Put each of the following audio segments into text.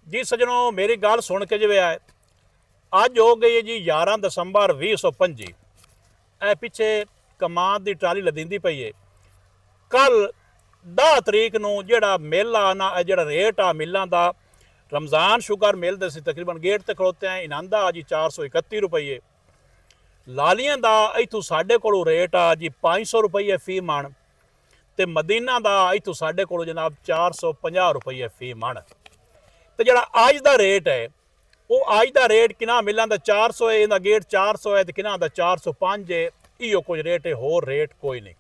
जी सजनों मेरी गल सुन के जिवें आए अज हो गई है जी 11 दसंबर 2025। ए पिछे कमान की ट्राली लदींदी पई है। कल 10 तरीक नूं जिहड़ा मिल आ ना जिहड़ा रेट आ मिलों का रमज़ान शुगर मिल दे तकरीबन गेट ते खड़ोते हैं इनांदा आ जी 431 रुपये। लालियां का इतों साढ़े को रेट आ जी 500 रुपये फी मण ते मदीना का इतों साढ़े को जनाब 450 रुपये फी मण। तो जिहड़ा अज का रेट है वो अज का रेट किना मिलों का 400 है, इहदा गेट 400 है तो किना का 405 है। इहो कुछ रेट है, होर रेट कोई नहीं।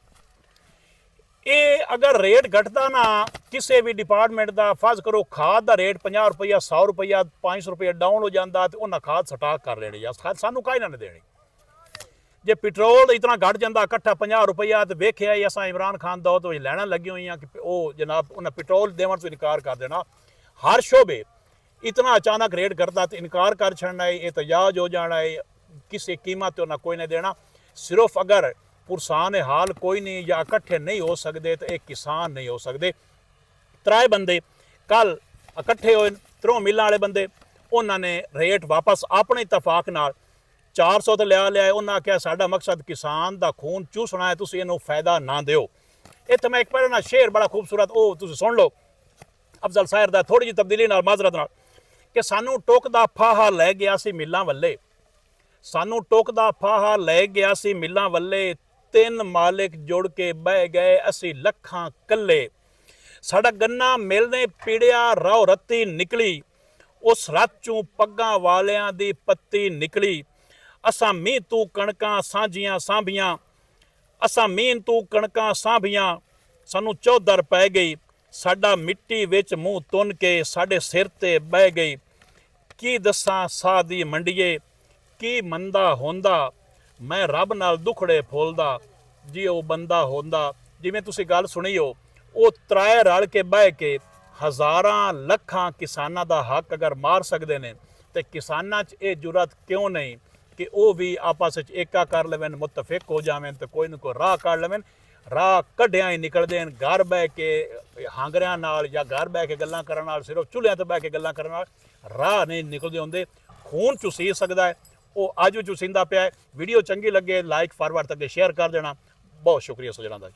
ये अगर रेट घटता ना किसी भी डिपार्टमेंट का, फर्ज करो खाद का रेट 50 रुपया 100 रुपया 500 रुपया डाउन हो जाता तो उन्हें खाद स्टाक कर लेनी या सानू काई ना देनी। जे पेट्रोल इतना घट जाता इकट्ठा 50 रुपया तो वेख्या ही असा इमरान खान दौर तो लैन लगी हुई कि वह जनाब उन्हें पेट्रोल देवन तो इनकार कर देना। हर शोबे इतना अचानक रेट करता तो इनकार कर छड़ना है, एहतजाज हो जाना है, किसी कीमत तो ना कोई नहीं देना। सिर्फ अगर पुरसान हाल कोई नहीं या इकट्ठे नहीं हो सकते तो एक किसान नहीं हो सकते। त्रै बंदे कल इकट्ठे होए, त्रों मिलों वाले बंदे, उन्होंने रेट वापस अपने इतफाक नाल 400 तो लिया। उन्हें आख्या साडा मकसद किसान का खून चूसना है, तुसीं इहनूं फायदा ना दिओ। इत्थे मैं एक पहले ना शेर बड़ा खूबसूरत वो तुसीं सुन लो अफजल साहिर दा, थोड़ी जी तब्दीली नाल माजरत नाल कि सानू टुकदा फाहा लै गया सी मिलां वल्ले, सानू टुकदा फाहा लै गया सी मिलां वल्ले, तीन मालिक जुड़ के बह गए असी लखां कल्ले। साडा गन्ना मिलने पीड़िया रौ रत्ती निकली, उस रत चों पग्गां वालियां दी पत्ती निकली। असां मीं तू कणकां सांझियां सांभियां, असां मीं तू कणकां सांभियां, सानू चौधर पै गई, साडा मिट्टी विच मूँह तुन के साडे सिर ते बह गई। की दसां साह दी मंडिए की मंदा होंदा, मैं रब नाल दुखड़े फुलदा जी वो बंदा होंदा। जिवें तुसीं गल सुनी हो वो त्रै रल के बह के हज़ारां लखां किसानां दा हक अगर मार सकते हैं तो किसानां च ये जुरत क्यों नहीं कि वो भी आपस में एका कर लेवन, मुतफिक हो जावें तो कोई ना कोई राह कढ़ लेवन। राह कढ़िया ही निकलते हैं घर बह के हांगरियां नाल या घर बह के गल्लां करन नाल, सिर्फ चूल्हियां ते बह के गल्लां करन नाल राह नहीं निकलते होंदे। खून चुसी सकता है, वो अज भी चुसींदा पिया है। वीडियो चंगी लगे लाइक फॉरवर्ड तक शेयर कर देना। बहुत शुक्रिया सजणा दा।